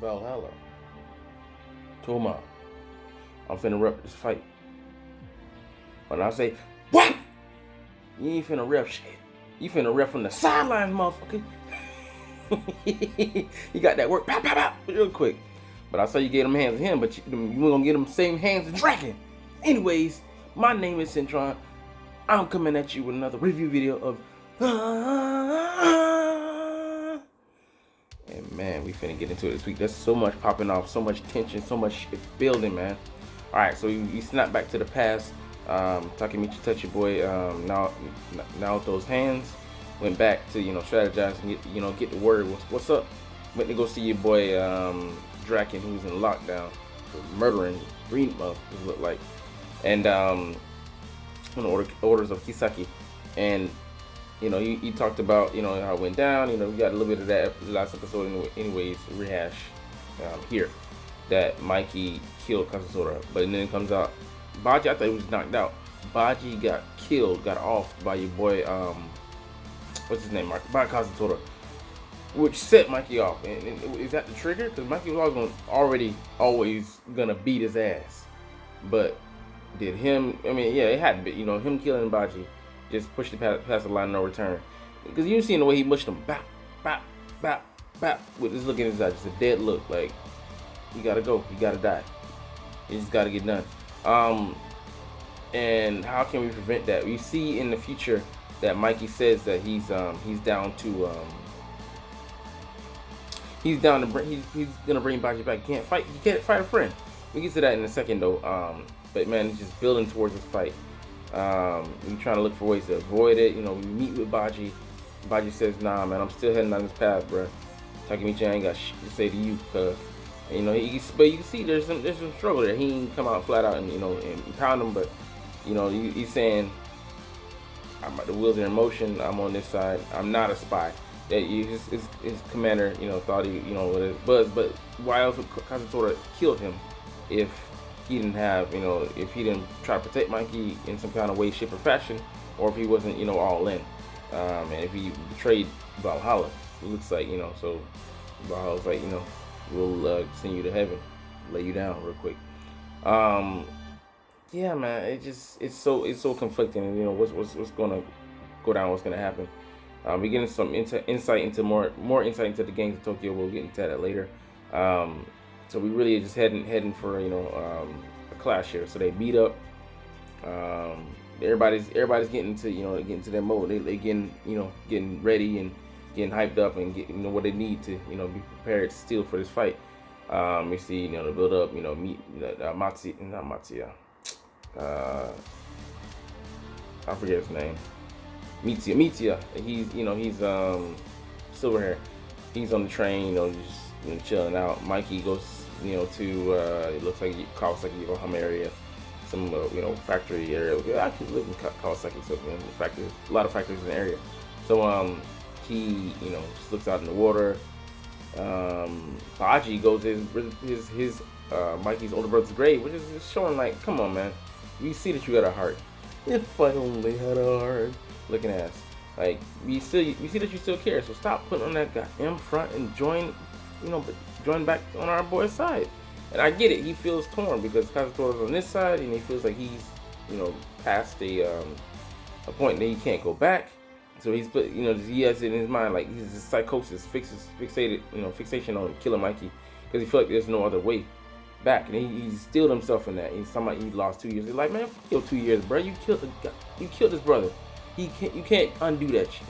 Valhalla. Toman. I'm finna rep this fight. When I say, what? You ain't finna rep shit. You finna rep from the sidelines, motherfucker. You got that work, pow, pow, pow, real quick. But I saw you gave them hands to him, but you weren't gonna get them same hands to Dragon. Anyways, my name is Cintron. I'm coming at you with another review video of and man, we finna get into it this week. There's so much popping off, so much tension, so much shit building, man. Alright, so you snap back to the past. Takemichi touch your boy now with those hands. Went back to, strategize and get the word. What's up? Went to go see your boy Draken, who's in lockdown for murdering green motherfuckers, look like. And on the orders of Kisaki. And he talked about how it went down. We got a little bit of that last episode anyways, rehash here. That Mikey killed Kazutora, but then it comes out Baji, I thought he was knocked out. Baji got killed, got off by your boy, what's his name, by Kazutora, which set Mikey off. And is that the trigger? Because Mikey was always gonna beat his ass. But did him? I mean, yeah, it had to be. Him killing Baji just pushed it past the line of no return. Because you seen the way he mushed him, bap, bap, bap, bap, with his look in his eye, just a dead look, like you gotta go, you gotta die, you just gotta get done. And how can we prevent that? We see in the future that Mikey says that he's down to gonna bring Baji back. He can't fight a friend. We get to that in a second though. But man, he's just building towards this fight. We're trying to look for ways to avoid it. We meet with Baji. Baji says, nah man, I'm still heading down this path, bro. Takemichi, I ain't got shit to say to you, cuz. But you can see there's some struggle there. He ain't come out flat out and and pound him, but he's saying, the wheels are in motion. I'm on this side. I'm not a spy. That his commander thought he what it was, but why else would Kazutora killed him if he didn't have if he didn't try to protect Mikey in some kind of way, shape, or fashion, or if he wasn't all in, and if he betrayed Valhalla, it looks like so Valhalla's like we'll send you to heaven, lay you down real quick. Yeah, man, it's so conflicting, and what's gonna go down, what's gonna happen. We're getting some insight into more insight into the gangs of Tokyo. We'll get into that later. So we really are just heading for a clash here. So they meet up. Everybody's getting into their mode. They getting ready and getting hyped up and getting what they need to be prepared still for this fight. We see the build up. Meet Matsuya. I forget his name. Mitsuya. He's silver hair. He's on the train, just chilling out. Mikey goes to it looks like Kawasaki, Yokohama area, some factory area. I actually live in Kawasaki, so factories, a lot of factories in the area. So he just looks out in the water. Baji goes to his Mikey's older brother's grave, which is just showing like, come on man, you see that you got a heart. If I only had a heart. Looking ass. Like we see that you still care, so stop putting on that goddamn front and join back on our boy's side. And I get it, he feels torn because Kazutora's on this side and he feels like he's past a point that he can't go back. So he has it in his mind like he's a psychosis, fixation on killing Mikey because he feels like there's no other way back, and he steeled himself in that. He's somebody he lost 2 years. He's like, man, fuck your 2 years, bro. You killed his brother. You can't undo that shit.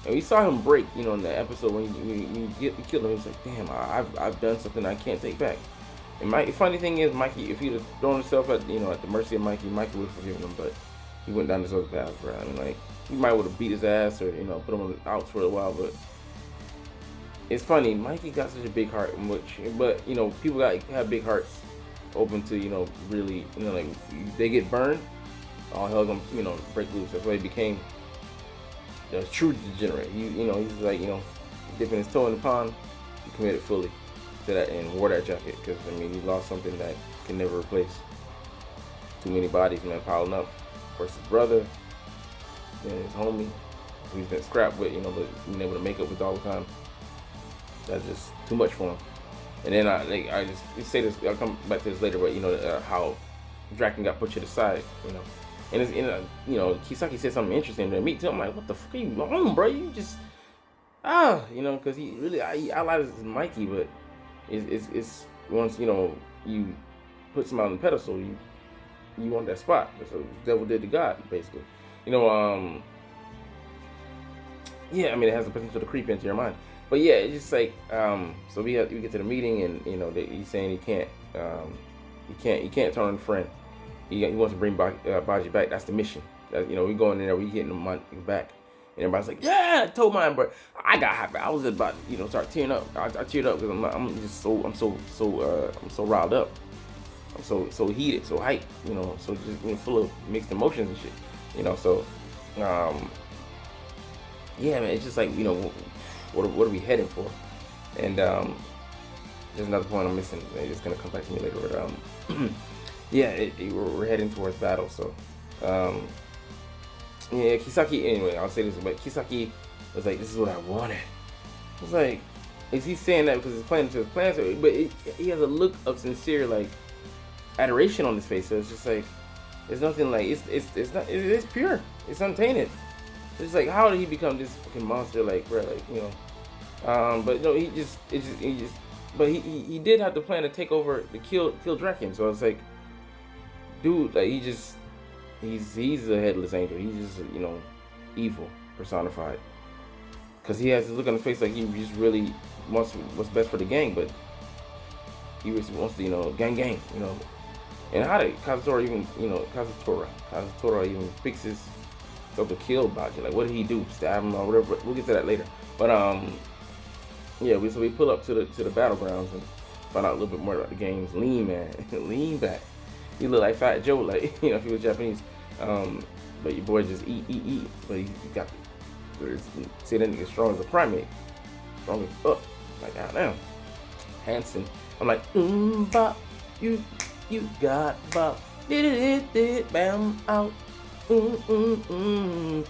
And we saw him break, in the episode when you killed him. He's like, damn, I've done something I can't take back. And the funny thing is, Mikey, if he'd have thrown himself at the mercy of Mikey would have forgiven him, but he went down this other path, bro. I mean, like, he might would have beat his ass or put him on the outs for a while, but it's funny. Mikey got such a big heart, but people have big hearts, open to really like they get burned, all hell gonna break loose. That's why he became the true degenerate. He's like dipping his toe in the pond. He committed fully to that and wore that jacket because he lost something that can never replace. Too many bodies, man, piling up. Of course, his brother, and his homie, who he's been scrapped with, but being able to make up with all the time. That's just too much for him. And then I just say this. I'll come back to this later, but how Draken got put to the side, And it's Kisaki said something interesting to me too. I'm like, what the fuck are you on, bro? You just because he really he outlined as Mikey, but it's once you put somebody on the pedestal, you want that spot. That's what the devil did to God, basically. Yeah, I mean, it has the potential to creep into your mind. But yeah, it's just like so we get to the meeting, and he's saying he can't turn on the friend. He wants to bring Baji back. That's the mission. We going in there, we getting the back, and everybody's like, yeah, Toman, bro. I got happy. I was about to start tearing up. I teared up because I'm so riled up. I'm so heated, so hyped, so just full of mixed emotions and shit, so yeah, man, it's just like what are we heading for? And there's another point I'm missing. It's gonna come back to me later. But yeah, we're heading towards battle. So yeah, Kisaki. Anyway, I'll say this, but Kisaki was like, "This is what I wanted." I was like, is he saying that because he's playing to his plans? But he has a look of sincere adoration on his face. So it's just like it's nothing like it's pure. It's untainted. It's like, how did he become this fucking monster? But no, but he did have the plan to take over, to kill Draken. So it's like, dude, he's a headless angel. He's just evil personified. Cause he has this look on his face like he just really wants what's best for the gang, but he just wants to gang. And how did Kazutora even fixes to kill Baji? Like, what did he do? Stab him or whatever? We'll get to that later. But yeah, we pull up to the battlegrounds and find out a little bit more about the game's lean man. Lean back. He look like Fat Joe, if he was Japanese. But your boy just eat. But he got see that nigga strong as a primate. Strong as fuck. Like, goddamn. Hanson. I'm like, bop, you got bop. Did bam out. 1,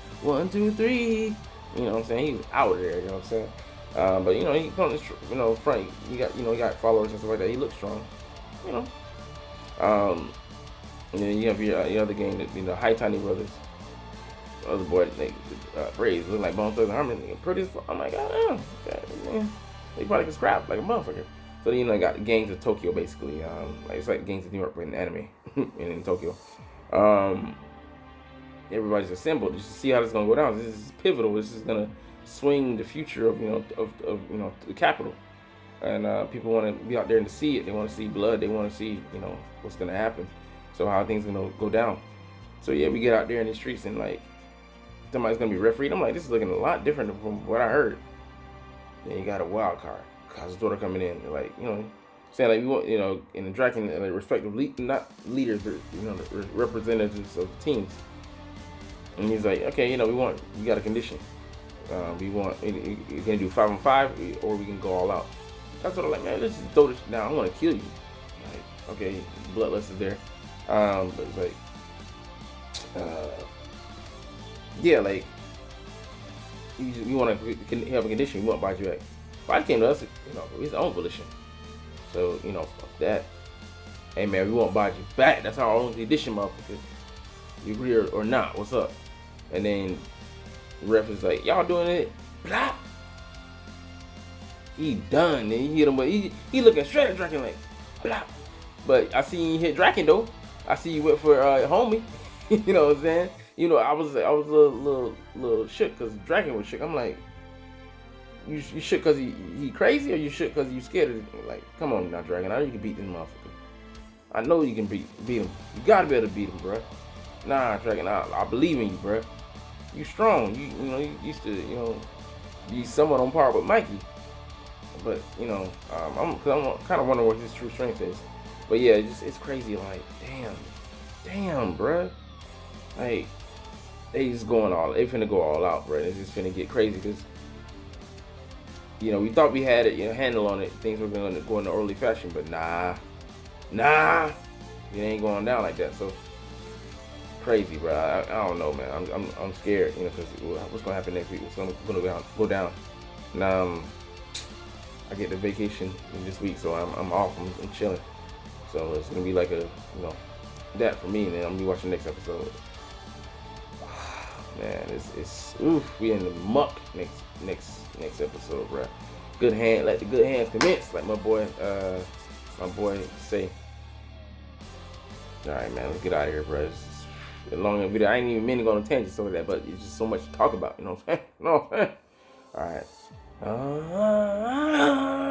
2, 3. You know what I'm saying? He was out there. You know what I'm saying? But he put on this front. He got followers and stuff like that. He looks strong. And then you have your other gang, that High Tiny Brothers. The other boy, Braves, look like Bone Thugs and Harmony. Pretty as fuck. I'm like, man. They probably can scrap like a motherfucker. So then I got the gangs of Tokyo, basically. It's like gangs of New York, but in anime, and in Tokyo. Everybody's assembled just to see how this is gonna go down. This is pivotal. This is gonna swing the future of the capital. And people want to be out there to see it. They want to see blood. They want to see what's gonna happen. So how things gonna go down. So yeah, we get out there in the streets and somebody's gonna be refereed. I'm like, this is looking a lot different from what I heard. Then you got a wild card, Kazutora coming in, saying we want, in the Draken, respective not leaders, but the representatives of the teams. And he's like, okay, we got a condition. We want, you can do 5-on-5, or we can go all out. Kazutora like, man, let's just throw this down. I want to kill you. Like, okay, bloodlust is there. But it's like, yeah, you want to have a condition. You want Baji back. Baji came to us, his own volition. So, fuck that. Hey, man, we want Baji back. That's our only condition, motherfucker. You agree or not? What's up? And then the ref is like, y'all doing it? Blah. He done. And he hit him, but he looking straight at Draken like, blah. But I see you hit Draken though. I see you went for homie. You know what I'm saying? I was a little shook because Draken was shook. I'm like, you shook because he crazy, or you shook because you scared of it? Like, come on now, Draken. I know you can beat this motherfucker. I know you can beat him. You gotta be able to beat him, bro. Nah, Draken, I believe in you, bro. You strong. You used to be somewhat on par with Mikey. But I'm kind of wondering what his true strength is. But yeah, it's crazy. Like, damn, bro. Like, they just going all. They finna go all out, bro. It's just finna get crazy because we thought we had it, handle on it. Things were gonna go in the early fashion, but nah, it ain't going down like that. So crazy, bro. I don't know, man. I'm scared, because what's gonna happen next week? What's gonna go down? And, I get the vacation this week, so I'm off. I'm chilling. So it's gonna be like a that for me, and then I'm gonna be watching the next episode. Man, it's oof. We in the muck next episode, bro. Good hand, let the good hands commence, like my boy say. All right, man, let's get out of here, bro. It's a long video. I ain't even meant to go on a tangent so that, but it's just so much to talk about. You know what I'm saying? You know what I'm saying? All right.